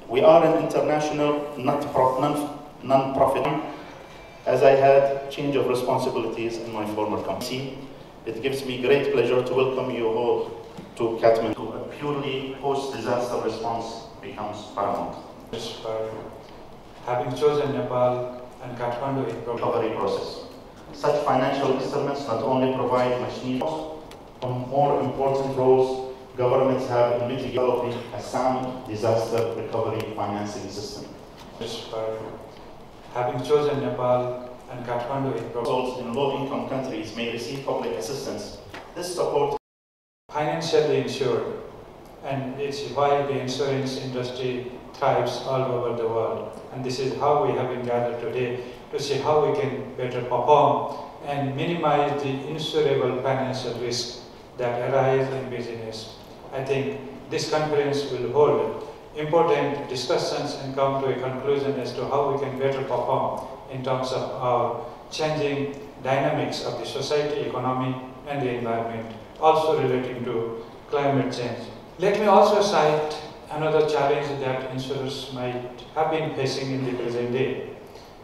We are an international non-profit. As I had change of responsibilities in my former company, it gives me great pleasure to welcome you all to Kathmandu. A purely post-disaster response becomes paramount. For having chosen Nepal and Kathmandu in recovery process. Such financial instruments not only provide much needed, more important roles governments have in mitigating a sound disaster recovery financing system. For having chosen Nepal and Kathmandu in Households in low-income countries may receive public assistance. This support financially insured, and it's why the insurance industry thrives all over the world. And this is how we have been gathered today to see how we can better perform and minimize the insurable financial risk that arise in business. I think this conference will hold important discussions and come to a conclusion as to how we can better perform in terms of our changing dynamics of the society, economy, and the environment, also relating to climate change. Let me also cite another challenge that insurers might have been facing in the present day,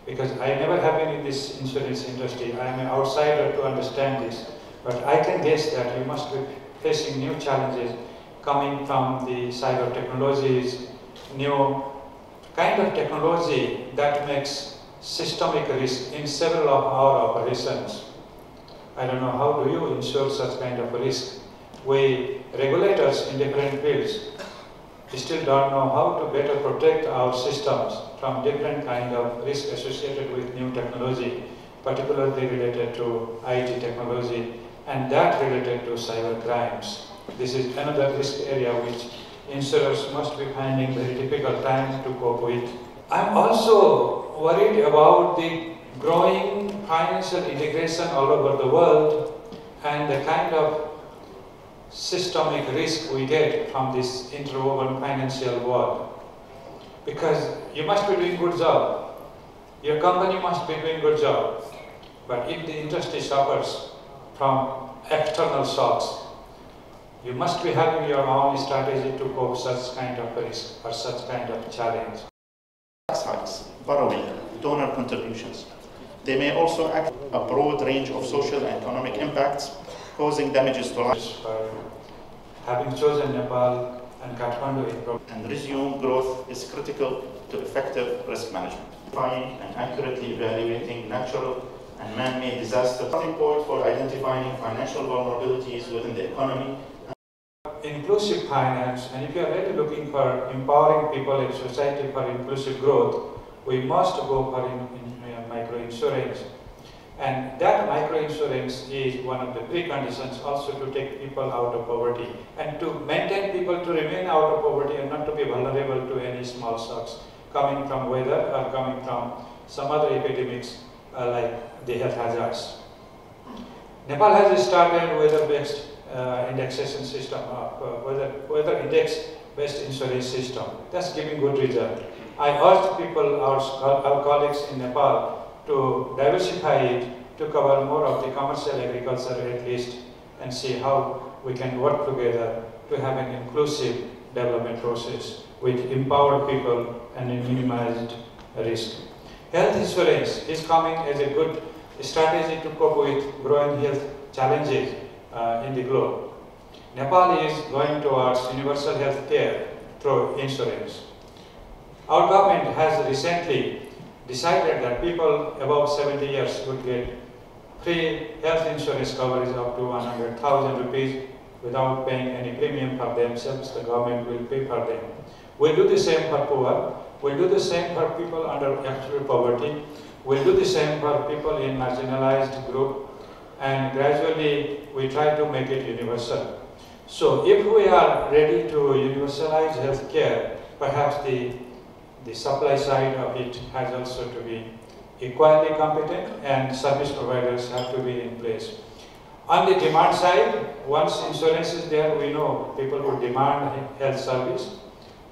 because I never have been in this insurance industry. I am an outsider to understand this, but I can guess that you must be facing new challenges coming from the cyber technologies, new kind of technology that makes systemic risk in several of our operations. I don't know, how do you insure such kind of a risk? We regulators in different fields still don't know how to better protect our systems from different kind of risk associated with new technology, particularly related to IT technology and that related to cyber crimes. This is another risk area which insurers must be finding very difficult time to cope with. I'm also worried about the growing financial integration all over the world and the kind of systemic risk we get from this interwoven financial world. Because you must be doing good job, your company must be doing good job, but if the industry suffers from external shocks, you must be having your own strategy to cope such kind of risk or such kind of challenge. Tax hikes, borrowing, donor contributions. They may also act a broad range of social and economic impacts, causing damages to life. For having chosen Nepal and Kathmandu and resume growth is critical to effective risk management. Defining and accurately evaluating natural and man-made disasters is important for identifying financial vulnerabilities within the economy. Inclusive finance, and if you are really looking for empowering people in society for inclusive growth, we must go for microinsurance. And that microinsurance is one of the preconditions also to take people out of poverty and to maintain people to remain out of poverty and not to be vulnerable to any small shocks coming from weather or coming from some other epidemics like the health hazards. Nepal has started weather-based indexation system, weather index-based insurance system. That's giving good result. I urge people, our colleagues in Nepal, to diversify it to cover more of the commercial agriculture at least and see how we can work together to have an inclusive development process with empowered people and a minimized risk. Health insurance is coming as a good strategy to cope with growing health challenges in the globe. Nepal is going towards universal health care through insurance. Our government has recently decided that people above 70 years would get free health insurance coverage up to 100,000 rupees without paying any premium for themselves. The government will pay for them. We'll do the same for poor. We'll do the same for people under absolute poverty. We'll do the same for people in marginalized group. And gradually, we try to make it universal. So if we are ready to universalize healthcare, perhaps the supply side of it has also to be equally competent and service providers have to be in place. On the demand side, once insurance is there, we know people would demand health service,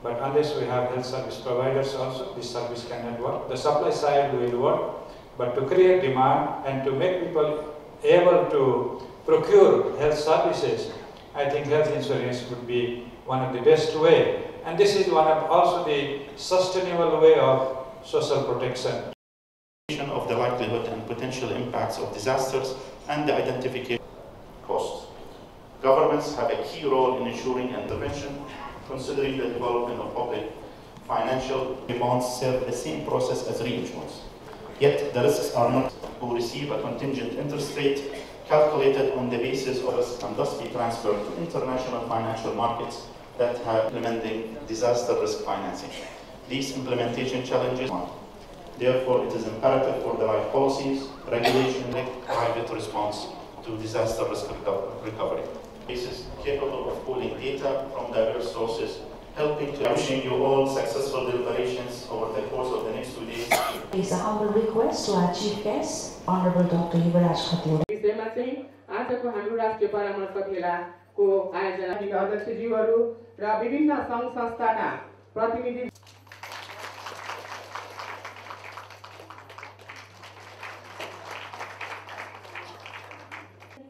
but unless we have health service providers also, this service cannot work. The supply side will work, but to create demand and to make people able to procure health services, I think health insurance would be one of the best way. And this is one of also the sustainable way of social protection. Of the likelihood and potential impacts of disasters and the identification of costs. Governments have a key role in ensuring intervention, considering the development of public financial bonds serve the same process as reinsurance. Yet the risks are not who receive a contingent interest rate calculated on the basis of risk and thus be transferred to international financial markets that have implementing disaster risk financing. These implementation challenges are. Therefore, it is imperative for the right policies, regulation, and private response to disaster risk recovery. Basis capable of pooling data from diverse sources, helping to wishing you all successful deliberations over the course of the next 2 days. It's a humble request to our chief guest, Honorable Dr. Yuvraj Khaturi. विषयमा चाहिँ आजको हाम्रो राष्ट्रिय परामर्श मेलाको आयोजना अध्यक्षज्यूहरू र विभिन्न सङ्घ संस्थाका प्रतिनिधि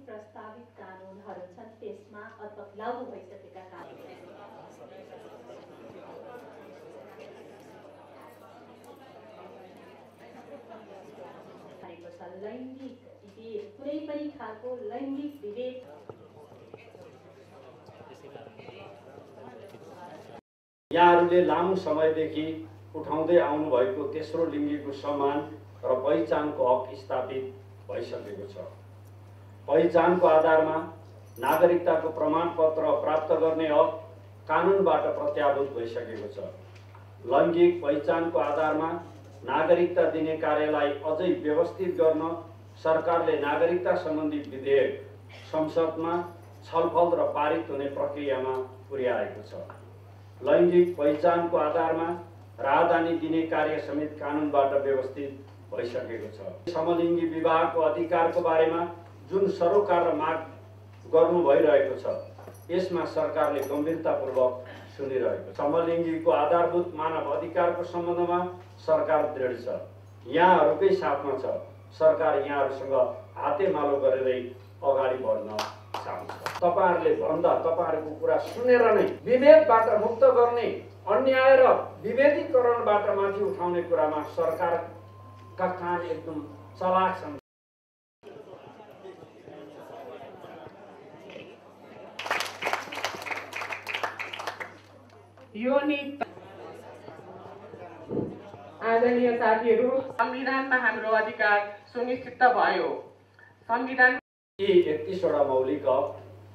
प्रस्तावित कानुनहरू छन् त्यसमा अथवा लागू भइसकेका कानुनहरू लैङ्गिक विभेद कुनै पनि खालको लैङ्गिक विभेद यहाँहरूले लामो समयदेखि उठाउँदै आउनुभएको तेस्रो लिङ्गीको सम्मान र पहिचानको हक स्थापित भइसकेको छ। पहिचानको आधारमा नागरिकताको प्रमाणपत्र प्राप्त गर्ने हक कानुनबाट प्रत्याभूत भइसकेको छ। लैङ्गिक पहिचानको आधारमा नागरिकता दिने कार्यलाई अझै व्यवस्थित गर्न सरकारले नागरिकता सम्बन्धी विधेयक संसदमा छलफल र पारित हुने प्रक्रियामा पुर्याएको छ। लैङ्गिक पहिचानको आधारमा राहदानी दिने कार्य समेत कानुनबाट व्यवस्थित भइसकेको छ। समलिङ्गी विवाहको अधिकारको बारेमा जुन सरोकार र माग गर्नु भइरहेको छ यसमा सरकारले गम्भीरतापूर्वक सुनिरहेको छ। समलिङ्गीको आधारभूत मानव अधिकारको सम्बन्धमा सरकार दृढ छ। यहाँहरूकै साथमा छ। सरकार यहाँहरूसँग हातेमालो गरेरै अगाडि बढ्न चाहन्छ। तपाईँहरूले भन्दा तपाईँहरूको कुरा सुनेर नै विभेदबाट मुक्त गर्ने, अन्याय र विभेदीकरणबाट माथि उठाउने कुरामा सरकारका कान एकदम चलाक छन्। यो नीति आदरणीय साथीहरू संविधानमा हाम्रो अधिकार सुनिश्चित भयो। संविधान यी 31वटा मौलिक हक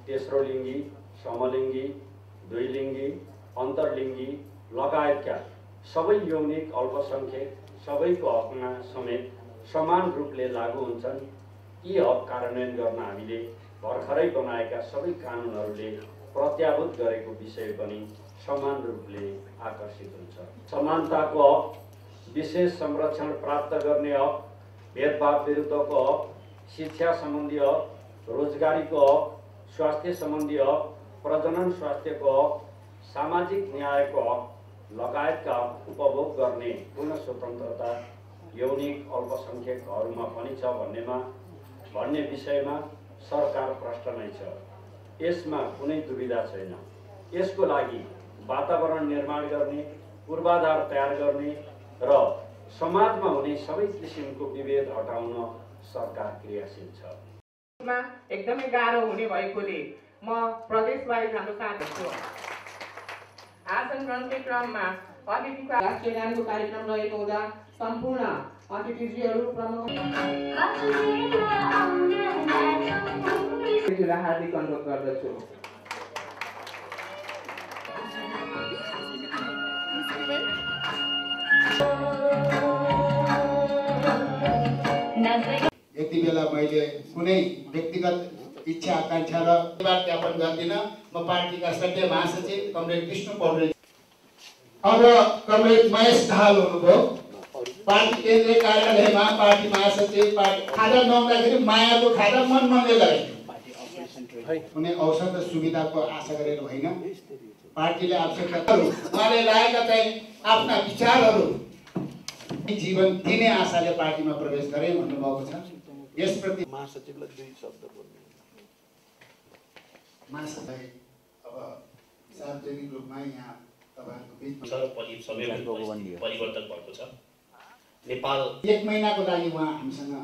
तेस्रो लिङ्गी, समलिङ्गी, द्विलिङ्गी, अन्तर्लिङ्गी लगायतका सबै यौनिक अल्पसङ्ख्यक सबैको हकमा समेत समान रूपले लागू हुन्छन्। यी हक कार्यान्वयन गर्न हामीले भर्खरै बनाएका सबै कानुनहरूले प्रत्याभूत गरेको विषय पनि समान रूपले आकर्षित हुन्छ। समानताको हक, विशेष संरक्षण प्राप्त गर्ने हक, भेदभाव विरुद्धको हक, शिक्षा सम्बन्धी हक, रोजगारीको हक, स्वास्थ्य सम्बन्धी हक, प्रजनन स्वास्थ्यको हक, सामाजिक न्यायको हक लगायतका उपभोग गर्ने पूर्ण स्वतन्त्रता यौनिक अल्पसङ्ख्यकहरूमा पनि छ भन्ने विषयमा सरकार प्रष्ट नै छ। यसमा कुनै दुविधा छैन। यसको लागि वातावरण निर्माण गर्ने, पूर्वाधार तयार गर्ने र समाजमा हुने सबै किसिमको विभेद हटाउन सरकार क्रियाशील छ। एकदमै गाह्रो हुने भएकोले म प्रदेशबाहिर हाम्रो साथ छु। आसन ग्रहणकै क्रममा अतिथिको राष्ट्रिय गानको कार्यक्रम रहेको हुँदा सम्पूर्ण अतिथिज्यूहरू प्रमुख हार्दिक अनुरोध गर्दछु। यति बेला मैले कुनै व्यक्तिगत इच्छा आकांक्षा र ज्ञापन गर्दिनँ। म पार्टीका सभ्य महासचिव कमरेड विष्णु पौडेल। अब कमरेड महेश दाहाल हुनुभयो। पार्टी केन्द्रीय कार्यालयमा पार्टी महासचिव खाजा नहुँदाखेरि मायाको खाजा मनले लगाइदियो। कुनै औषध र सुविधाको आशा गरेर होइन। पार्टीले आवश्यकताहरू उहाँले लागेका चाहिँ आफ्ना विचारहरू जीवन दिने आशाले पार्टीमा प्रवेश गरे भन्नुभएको छ। यसप्रति महासचिवलाई 2 शब्द बोल्नु। महासचिव अब सार्वजनिक रूपमा यहाँ तपाईँ परिवर्तन भएको छ। नेपाल 1 महिनाको लागि उहाँ हामीसँग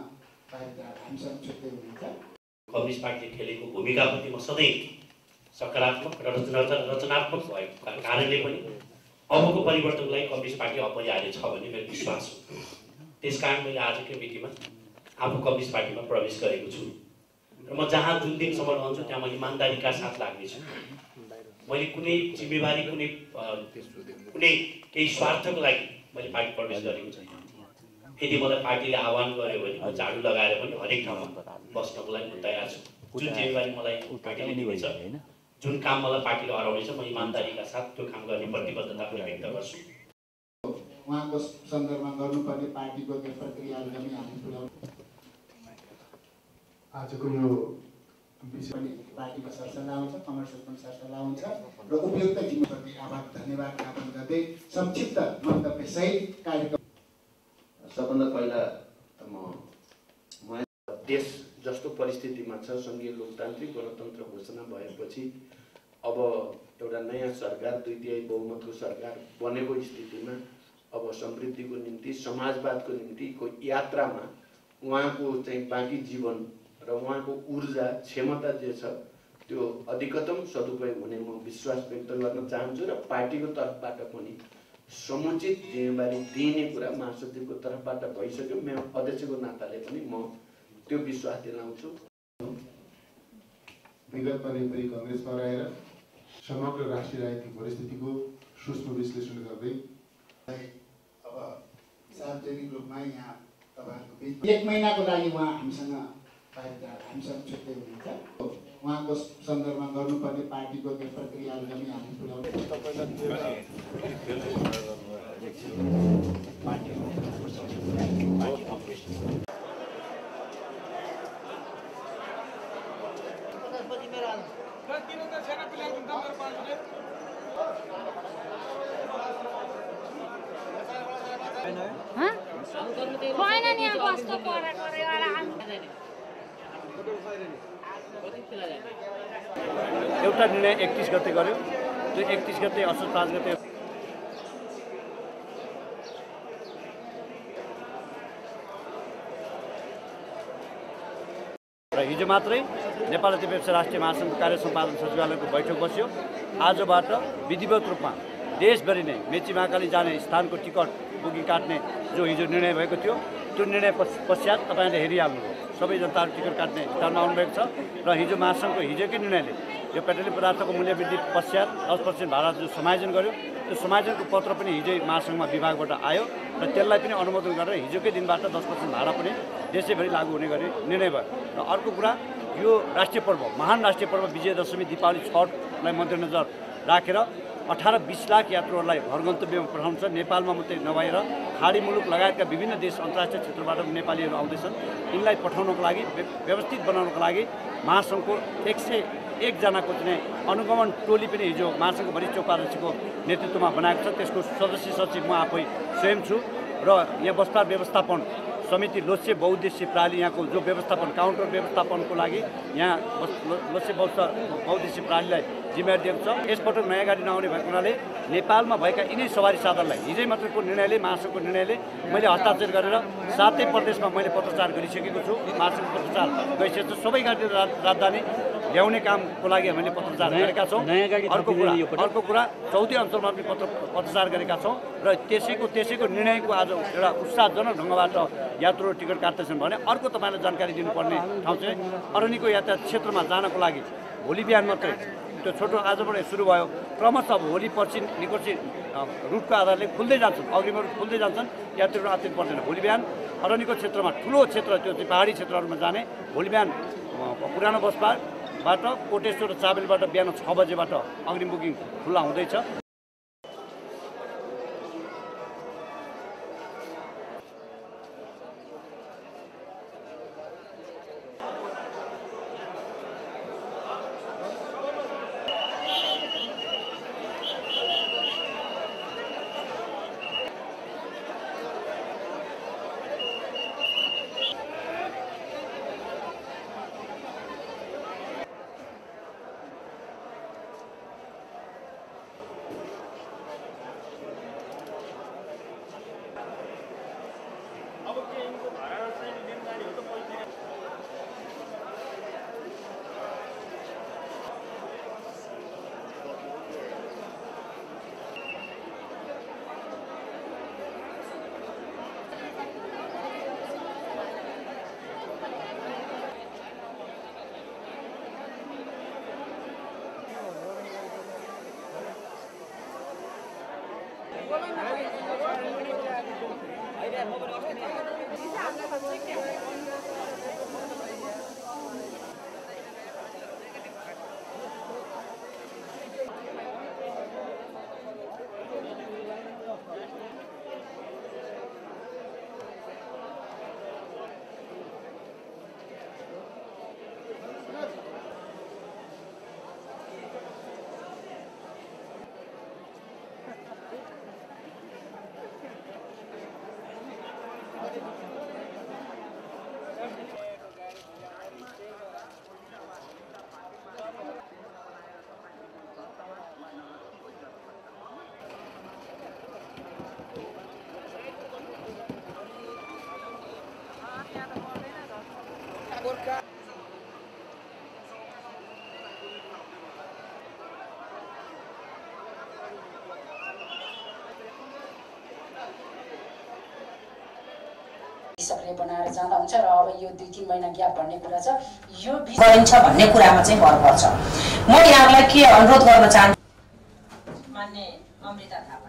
छुट्टै हुनुहुन्छ। कम्युनिस्ट पार्टीले खेलेको भूमिकाप्रति म सधैँ सकारात्मक र रचनात्मक भएको कारणले पनि अबको परिवर्तनको लागि कम्युनिस्ट पार्टी अपरिहार्य छ भन्ने मेरो विश्वास हो। त्यसकारण मैले आजकै मितिमा आफू कम्युनिस्ट पार्टीमा प्रवेश गरेको छु र म जहाँ जुन दिनसम्म रहन्छु त्यहाँ म इमान्दारीका साथ लाग्नेछु। मैले कुनै जिम्मेवारी कुनै केही स्वार्थको लागि मैले पार्टी प्रवेश गरेको छैन। यदि मलाई पार्टीले आह्वान गर्यो भने म झाडु लगाएर पनि हरेक ठाउँमा बस्नको लागि म तयार छु। जुन जिम्मेवारी मलाई पार्टीले दिनेछ, जुन काम मलाई पार्टीले हराउनेछ, म इमान्दारीका साथ त्यो काम गर्ने प्रतिबद्धता पनि व्यक्त गर्छु। उहाँको सन्दर्भमा गर्नुपर्ने पार्टीको त्यो प्रक्रियाहरू पनि हामी पुर्याउँ। आजको यो विषय पनि पार्टीको सरसल्लाह हुन्छ, कमर्सियल पनि सरसल्लाह हुन्छ र उपयुक्त टिमप्रति आभार धन्यवाद ज्ञापन गर्दै संक्षिप्त मन्तव्यसहित कार्यक्रम। सबभन्दा पहिला म देश जस्तो परिस्थितिमा छ, सङ्घीय लोकतान्त्रिक गणतन्त्र घोषणा भएपछि अब एउटा नयाँ सरकार, 2/3 बहुमतको सरकार बनेको स्थितिमा अब समृद्धिको निम्ति, समाजवादको निम्तिको यात्रामा उहाँको चाहिँ बाँकी जीवन र उहाँको ऊर्जा क्षमता जे छ त्यो अधिकतम सदुपयोग हुने म विश्वास व्यक्त गर्न चाहन्छु र पार्टीको तर्फबाट पनि समुचित जिम्मेवारी दिने कुरा महासचिवको तर्फबाट भइसक्यो। मेरो अध्यक्षको नाताले पनि म त्यो विश्वास दिलाउँछु। विगत परिपरि कङ्ग्रेसमा रहेर समग्र राष्ट्रिय राजनीतिक परिस्थितिको सूक्ष्म विश्लेषण गर्दै अब सार्वजनिक रूपमा यहाँ तपाईँहरूको बिच 1 महिनाको लागि उहाँ हामीसँग छुट्टै हुनुहुन्छ। उहाँको सन्दर्भमा गर्नुपर्ने पार्टीको त्यो प्रक्रियाहरू पनि हामी पुर्याउँ। एउटा निर्णय 31 गते गर्यो। त्यो 31 गते असोज 5 गते र हिजो मात्रै नेपाल जातीय व्यवसाय राष्ट्रिय महासङ्घ कार्य सम्पादन सचिवालयको बैठक बस्यो। आजबाट विधिवत रूपमा देशभरि नै मेची महाकाली जाने स्थानको टिकट बुकिङ काट्ने जो हिजो निर्णय भएको थियो, त्यो निर्णय पश्चात तपाईँले हेरिहाल्नुभयो। सबै जनताहरू टिकट काट्ने स्थानमा आउनुभएको छ र हिजो महासङ्घको हिजोकै निर्णयले यो पेट्रोलियम पदार्थको मूल्य वृद्धि पश्चात 10% भाडा जो समायोजन गर्यो, त्यो समायोजनको पत्र पनि हिजै महासङ्घमा विभागबाट आयो र त्यसलाई पनि अनुमोदन गरेर हिजोकै दिनबाट 10% भाडा पनि देशैभरि लागू हुने गरी निर्णय भयो। र अर्को कुरा, यो राष्ट्रिय पर्व, महान राष्ट्रिय पर्व विजयदशमी, दीपावली, छठलाई मध्यनजर राखेर 18-20 लाख यात्रुहरूलाई घर गन्तव्यमा पठाउँछ। नेपालमा मात्रै नभएर खाडी मुलुक लगायतका विभिन्न देश अन्तर्राष्ट्रिय क्षेत्रबाट नेपालीहरू आउँदैछन्। यिनलाई पठाउनको लागि, व्यवस्थित बनाउनको लागि महासङ्घको 101 जनाको चाहिँ अनुगमन टोली पनि हिजो महासङ्घको वरिष्ठ उपाध्यक्षको नेतृत्वमा बनाएको छ। त्यसको सदस्य सचिव म आफै स्वयं छु र यहाँ बस्दा व्यवस्थापन समिति लोच्छे बहुद्देश्य प्रणाली यहाँको जो व्यवस्थापन काउन्टर व्यवस्थापनको लागि यहाँ लोच्छे बहुद्देश्य प्रणालीलाई जिम्मेवारी दिएको छ। यसपटक नयाँ गाडी नआउने भएको हुनाले नेपालमा भएका यिनै सवारी साधनलाई हिजै मात्रको निर्णयले, महासङ्घको निर्णयले मैले हस्ताक्षर गरेर 7 प्रदेशमा मैले पत्रचार गरिसकेको छु। महासङ्घको पत्रचार गइसकेको छु। सबै गाडी राजधानी ल्याउने कामको लागि हामीले पत्रचार गरेका छौँ। अर्को कुरा 14 अञ्चलमा पनि पत्रचार गरेका छौँ र त्यसैको निर्णयको आज एउटा उत्साहजनक ढङ्गबाट यात्रुहरू टिकट काट्दैछन् भने अर्को तपाईँलाई जानकारी दिनुपर्ने ठाउँ चाहिँ अरनिको यातायात क्षेत्रमा जानको लागि भोलि बिहान मात्रै त्यो छोटो आजबाट सुरु भयो। क्रमशः भोलि पर्सि निकोर्सी रुटको आधारले खुल्दै जान्छन्, अग्रिमहरू खुल्दै जान्छन्, यात्रुहरू आत्तिनु पर्दैन। भोलि बिहान अरनिको क्षेत्रमा ठुलो क्षेत्र त्यो चाहिँ पहाडी क्षेत्रहरूमा जाने भोलि बिहान पुरानो बसबाट कोटेश्वर र चाबेलबाट बिहान 6 बजेबाट अग्रिम बुकिङ खुल्ला हुँदैछ। सक्रिय बनाएर जाँदा हुन्छ र अब यो 2-3 महिना ग्याप भन्ने कुरा छ यो गरिन्छ भन्ने कुरामा चाहिँ भर पर्छ। म यहाँलाई के अनुरोध गर्न चाहन्छु मान्य अमृता थापा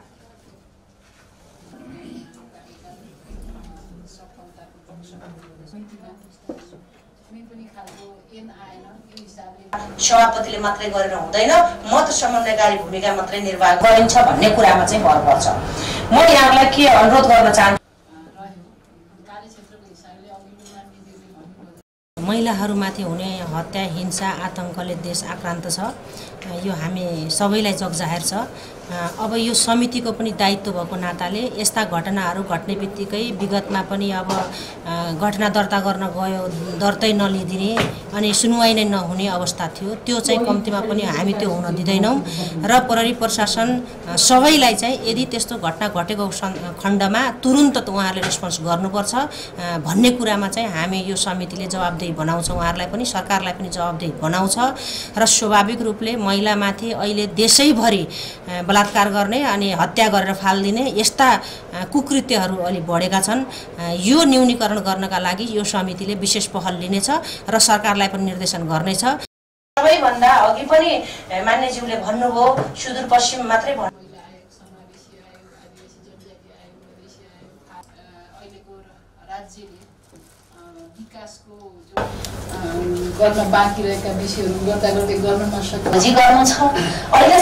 सभापतिले मात्रै गरेर हुँदैन मत समन्वयकारी भूमिका मात्रै निर्वाह गरिन्छ भन्ने कुरामा चाहिँ भर पर्छ। म यहाँलाई के अनुरोध गर्न चाहन्छु महिलाहरूमाथि हुने हत्या हिंसा आतंकले देश आक्रान्त छ यो हामी सबैलाई जगजाहेर छ। अब यो समितिको पनि दायित्व भएको नाताले यस्ता घटनाहरू घट्ने बित्तिकै विगतमा पनि अब घटना दर्ता गर्न गयो दर्तै नलिदिने अनि सुनवाई नै नहुने अवस्था थियो त्यो चाहिँ कम्तीमा पनि हामी त्यो हुन दिँदैनौँ र प्रहरी प्रशासन सबैलाई चाहिँ यदि त्यस्तो घटना घटेको खण्डमा तुरुन्त उहाँहरूले रेस्पोन्स गर्नुपर्छ भन्ने कुरामा चाहिँ हामी यो समितिले जवाबदेही बनाउँछौँ उहाँहरूलाई पनि सरकारलाई पनि जवाबदेही बनाउँछ र स्वाभाविक रूपले महिलामाथि अहिले देशैभरि बलात्कार गर्ने अनि हत्या गरेर फाल्दिने यस्ता कुकृत्यहरू अलि बढेका छन्। यो न्यूनीकरण गर्नका लागि यो समितिले विशेष पहल लिनेछ र सरकारलाई पनि निर्देशन गर्नेछ। सबैभन्दा अघि पनि मान्यज्यूले भन्नुभयो सुदूरपश्चिम मात्रै विकासको गर्न बाँकी रहेका विषयहरू गर्दा गर्दै गर्न नसक्ने जी गर्नु छ। अहिले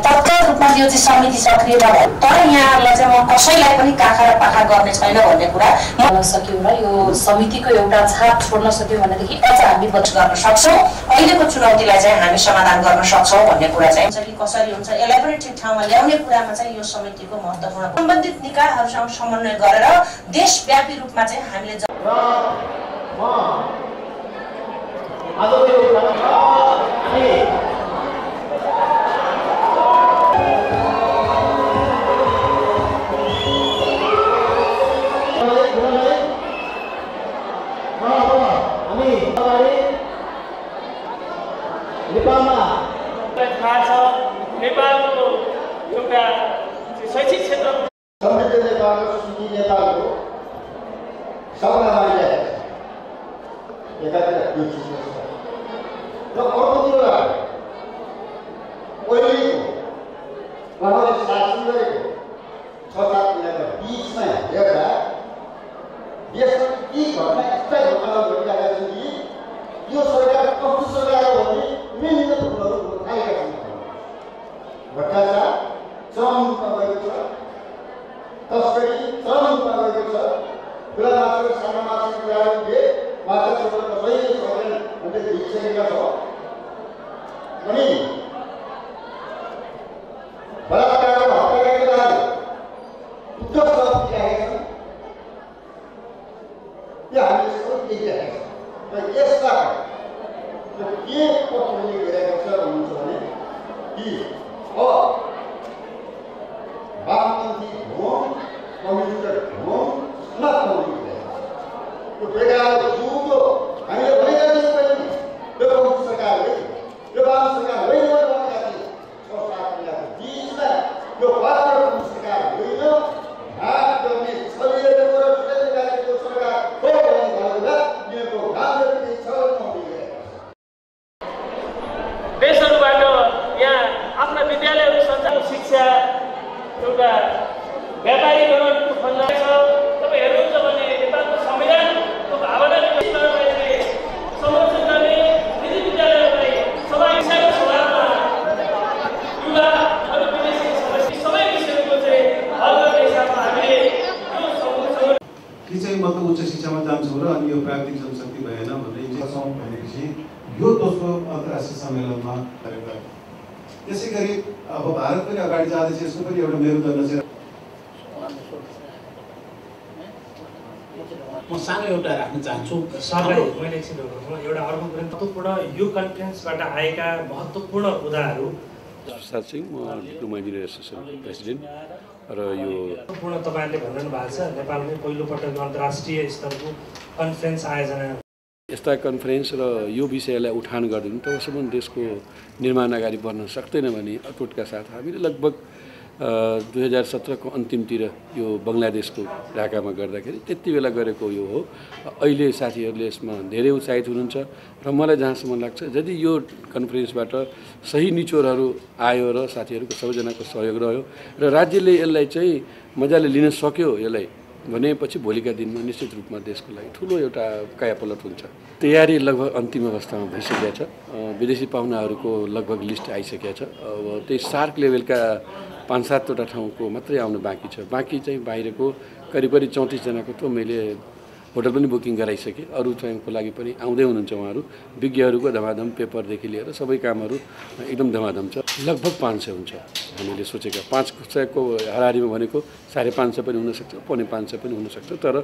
तत्काल रूपमा यो चाहिँ समिति सक्रिय भयो तर यहाँहरूलाई चाहिँ म कसैलाई पनि काखा र पाखा गर्ने छैन भन्ने कुरा म सक्यौँ र यो समितिको एउटा छाप छोड्न सक्यौँ भनेदेखि अझ हामी बच गर्न सक्छौँ अहिलेको चुनौतीलाई चाहिँ हामी समाधान गर्न सक्छौँ भन्ने कुरा चाहिँ हुन्छ कि कसरी हुन्छ यसलाई पनि ठिक ठाउँमा ल्याउने कुरामा चाहिँ यो समितिको महत्त्वपूर्ण सम्बन्धित निकायहरूसँग समन्वय गरेर देशव्यापी रूपमा चाहिँ हामीले नेपालको एउटा शैक्षिक क्षेत्र र अर्कोतिर पहिलेको उहाँले शासन गरेको 6-7 महिनाको बिचमा हेर्दा देशमा के घटना यस्ता घटनाहरू घटिरहेका छन् कि यो सरकार कस्तो सरकार हो भने विभिन्न कुराहरू आएका छन्। भ्रष्टाचार चरममा गएको छ, तस्करी चरममा गएको छ, खुला मात्र साना मात्र कुराहरूले मात्र छोडेर कसैले सक्दैन भन्ने देखिसकेका छौँ। अनि बलात्कार र हत्याका कुराहरू उद्योग गरिरहेका छन् त्यो हामीले सबै देखिरहेका छौँ र यसबाट के पत्रले गइरहेको छ भन्नुहुन्छ भने कि वामपन्थी भ्रम कम्युनिस्ट भ्रम नपाउने यो बेगारको जुगो हामीले भनेका थियौँ पनि यो कम्युनिस्ट सरकार होइन यो वाम सरकार होइन भनेका थियौँ। 6-7 महिनाको बिचमा यो वाम कम्युनिस्ट सरकार होइन हात गर्ने छलिएको र सुनेको सरकार हो भन्ने भन्दा यिनीहरूको राजनीति छलमा भइरहेको छ। देशहरूबाट यहाँ आफ्ना विद्यालयहरू सञ्चालन शिक्षा एउटा व्यापारीकरणको खण्ड छ। तपाईँ हेर्नुहुन्छ भने नेपालको संविधानको भावनाले संरक्षण गर्ने निजी विद्यालयलाई सबै शिक्षाको सभामा युवाहरू विदेशी समस्या सबै विषयको चाहिँ हल गर्ने हिसाबमा हामीले कि चाहिँ म त उच्च शिक्षामा जान्छु र अनि यो प्राविधिक जनशक्ति भएन भन्ने छौँ भनेपछि यो दोस्रो अन्तर्राष्ट्रिय सम्मेलनमा त्यसै गरी अब भारत पनि अगाडि जाँदैछ यसको पनि एउटा मेरुदण्ड छ। म सानो एउटा राख्न चाहन्छु सरलाई मैले एकछिन एउटा अर्को कुरा महत्त्वपूर्ण यो कन्फरेन्सबाट आएका महत्त्वपूर्ण कुराहरू प्रसाद सिंह म डिप्लोमा इन्जिनियर एसोसिएसन प्रेसिडेन्ट र यो महत्त्वपूर्ण तपाईँहरूले भनिरहनु भएको छ नेपालमै पहिलोपटक अन्तर्राष्ट्रिय स्तरको कन्फरेन्स आयोजना यस्ता कन्फरेन्स र यो विषयलाई उठान गरिदिनु तबसम्म देशको निर्माण अगाडि बढ्न सक्दैन भने अटुटका साथ हामीले लगभग 2017को अन्तिमतिर यो बङ्गलादेशको ढाकामा गर्दाखेरि त्यति बेला गरेको यो हो। अहिले साथीहरूले यसमा धेरै उत्साहित हुनुहुन्छ र मलाई जहाँसम्म लाग्छ यदि यो कन्फरेन्सबाट सही निचोडहरू आयो र साथीहरूको सबैजनाको सहयोग रह्यो र राज्यले यसलाई चाहिँ मजाले लिन सक्यो यसलाई भनेपछि भोलिका दिनमा निश्चित रूपमा देशको लागि ठुलो एउटा कायापलट हुन्छ। तयारी लगभग अन्तिम अवस्थामा भइसकेको छ। विदेशी पाहुनाहरूको लगभग लिस्ट आइसकेको छ। अब त्यही सार्क लेभलका 5-7वटा ठाउँको मात्रै आउनु बाँकी छ। बाँकी चाहिँ बाहिरको करिब 34 जनाको त मैले होटल पनि बुकिङ गराइसकेँ। अरू चाहिँको लागि पनि आउँदै हुनुहुन्छ उहाँहरू। विज्ञहरूको धमाधम पेपरदेखि लिएर सबै कामहरू एकदम धमाधम छ। लगभग 500 हुन्छ हामीले सोचेका। 500को हाराहारीमा भनेको 550 पनि हुनसक्छ, 450 पनि हुनसक्छ। तर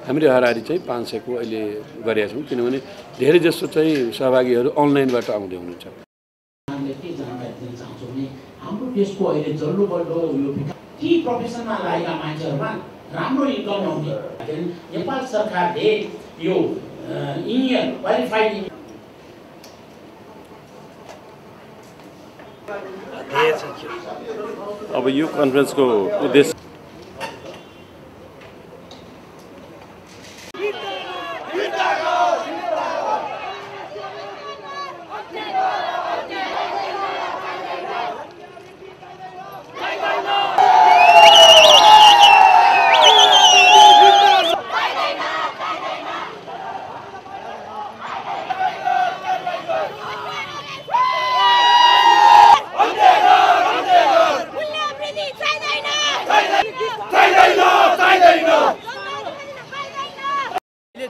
हामीले हाराहारी चाहिँ 500को अहिले गरेका छौँ किनभने धेरै जस्तो चाहिँ सहभागीहरू अनलाइनबाट आउँदै हुनुहुन्छ। हाम्रो देशको अहिले जल्लो बल्लो यो ती प्रोफेसनमा लागेका मान्छेहरूमा राम्रो इन्कम आउने नेपाल सरकारले यो इन्जिनियर क्वालिफाइड अब यो कन्फरेन्सको उद्देश्य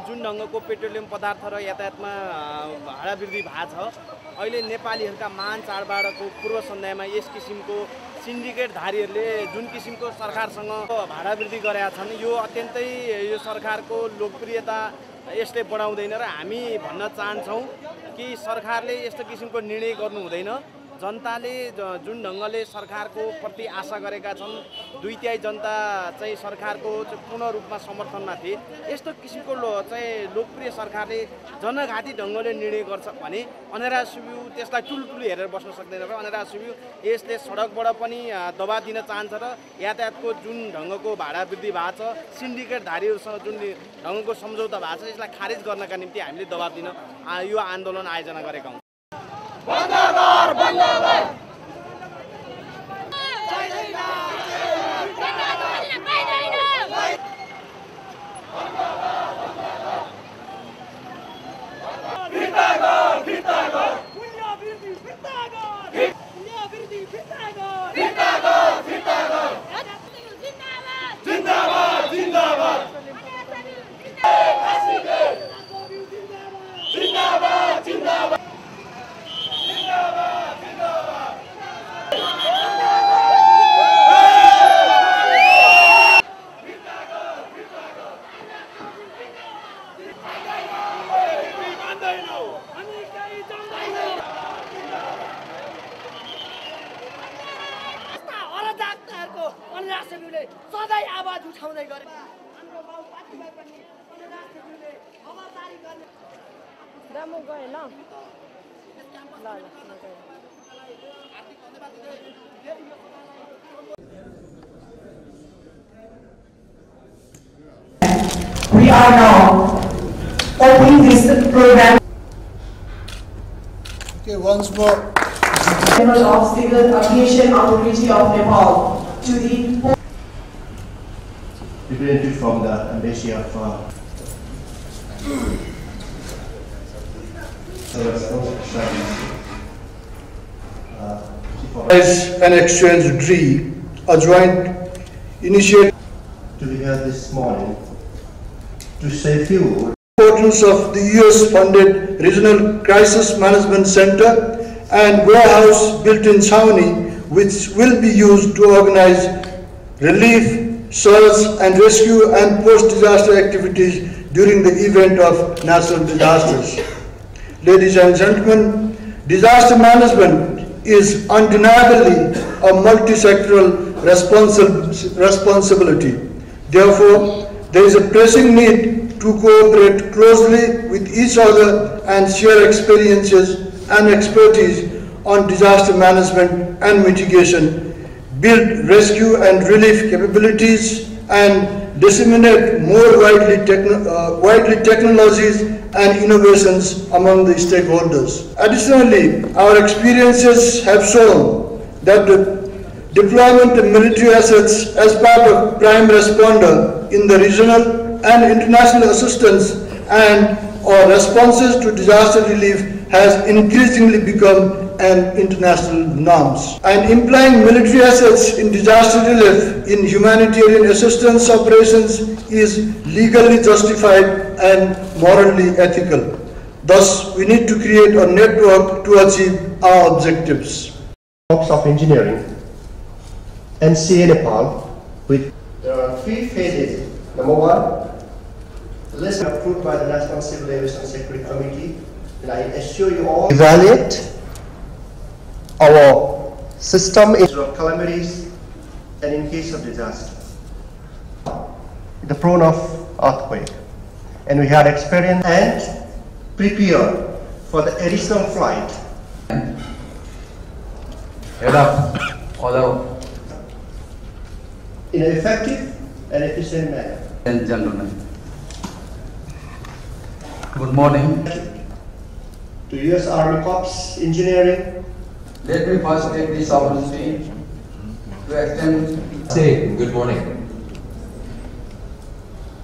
जुन ढङ्गको पेट्रोलियम पदार्थ र यातायातमा भाडा वृद्धि भएको छ अहिले नेपालीहरूका मान चाडबाडको पूर्व सन्ध्यामा यस किसिमको सिन्डिकेटधारीहरूले जुन किसिमको सरकारसँग भाडा वृद्धि गरेका छन् यो अत्यन्तै यो सरकारको लोकप्रियता यसले बढाउँदैन र हामी भन्न चाहन्छौँ कि सरकारले यस्तो किसिमको निर्णय गर्नु हुँदैन। जनताले जुन ढङ्गले सरकारको प्रति आशा गरेका छन् 2/3 जनता चाहिँ सरकारको पूर्ण रूपमा समर्थनमा थिए। यस्तो किसिमको चाहिँ लोकप्रिय सरकारले जनघाती ढङ्गले निर्णय गर्छ भने अनेरा सुब्यू त्यसलाई टुलटुली हेरेर बस्न सक्दैन र अनेरा सुब्यू यसले सडकबाट पनि दबाब दिन चाहन्छ र यातायातको जुन ढङ्गको भाडा वृद्धि भएको छ सिन्डिकेटधारीहरूसँग जुन ढङ्गको सम्झौता भएको छ यसलाई खारेज गर्नका निम्ति हामीले दबाब दिन यो आन्दोलन आयोजना गरेका हौँ। सधैँ आवाज उठाउँदै गरे राम्रो गए ल We are now opening this program. Okay, once more. Members of Civil Aviation Authority of Nepal to the representative from the Embassy of As an exchange tree, a joint initiative to be here this morning to say a few words. Importance of the US-funded Regional Crisis Management Center and warehouse built in Chhaoni, which will be used to organize relief, search and rescue and post-disaster activities during the event of natural disasters. Ladies and gentlemen, disaster management is undeniably a multi-sectoral responsibility. Therefore, there is a pressing need to cooperate closely with each other and share experiences and expertise on disaster management and mitigation, build rescue and relief capabilities, and disseminate more widely technologies and innovations among the stakeholders. Additionally, our experiences have shown that the deployment of military assets as part of prime responder in the regional and international assistance and or responses to disaster relief has increasingly become an international norms. And employing military assets in disaster relief in humanitarian assistance operations is legally justified and morally ethical. Thus, we need to create a network to achieve our objectives. Of engineering, NCA Nepal, with there are 3 phases. Number 1, list approved by the National Civil Aviation Security Committee, and I assure you all evaluate our system in calamities and in case of disaster. The prone of earthquake, and we had experience and prepare for the additional flight. In an effective and efficient manner. And gentlemen, good morning. To US Army Corps Engineering. Let me first take this opportunity to extend good morning.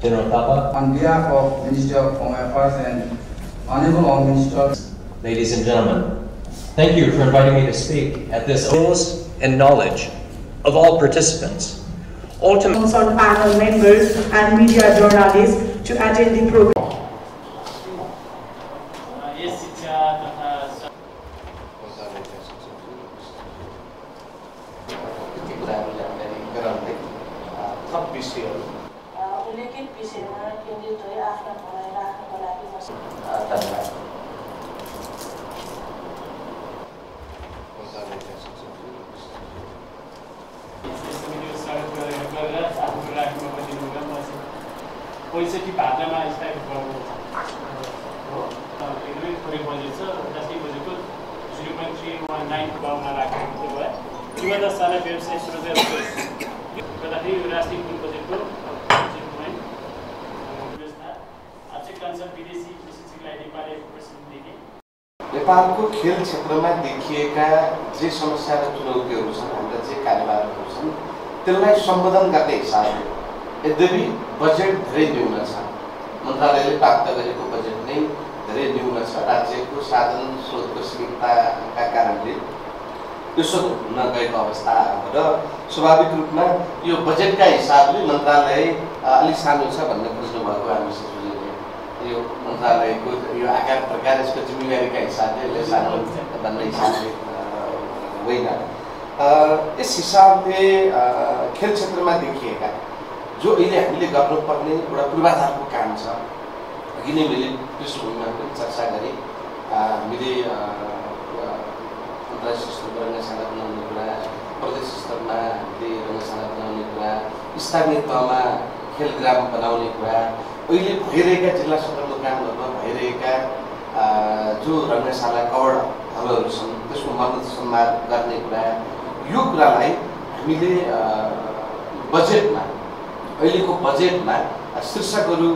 General Thapa. On behalf of Ministry of Home Affairs and Honorable Home Minister. Ladies and gentlemen, thank you for inviting me to speak at this skills and knowledge of all participants. Ultimately, concerned panel members and media journalists to attend the program. पैँसठी भाद्रमा स्थापित गर्नु हो एकदमै थोरै budget छ जस्तै बजेटको 0.319 करोडमा राखेको भयो युवा सारा व्यवसाय सुरक्षा गर्दाखेरि यो राष्ट्रिय कुल बजेटको 0.2 व्यवस्था आज कन्सर्न विदेशी विशेषज्ञलाई नेपाली प्रसिद्धिले नेपालको खेल क्षेत्रमा देखिएका जे समस्या र चुनौतीहरू छन् हाम्रा जे कार्यभारहरू छन् त्यसलाई सम्बोधन गर्ने हिसाबले यद्यपि बजेट धेरै न्यून छ मन्त्रालयले प्राप्त गरेको बजेट नै धेरै न्यून छ राज्यको साधन स्रोतको सीमितताका कारणले त्यसो हुन गएको अवस्था र स्वाभाविक रूपमा यो बजेटका हिसाबले मन्त्रालय अलिक सानो छ भन्ने बुझ्नु भएको हामी सोच्छौँ यो मन्त्रालयको यो आकार प्रकार यसको जिम्मेवारीका हिसाबले यसले सानो भन्ने हिसाबले होइन यस हिसाबले खेल क्षेत्रमा देखिएका जो अहिले हामीले गर्नुपर्ने एउटा पूर्वाधारको काम छ अघि नै मैले पृष्ठभूमिमा पनि चर्चा गरेँ हामीले अन्तर्राष्ट्रिय स्तरमा रङ्गशाला बनाउने कुरा प्रदेश स्तरमा हामीले रङ्गशाला बनाउने कुरा स्थानीय तहमा खेलग्राम बनाउने कुरा अहिले भइरहेका जिल्ला सदरमुकामहरूमा भइरहेका जो रङ्गशाला कवड हलहरू छन् त्यसको मर्मत सम्मान गर्ने कुरा यो कुरालाई हामीले बजेटमा अहिलेको बजेटमा शीर्षकहरू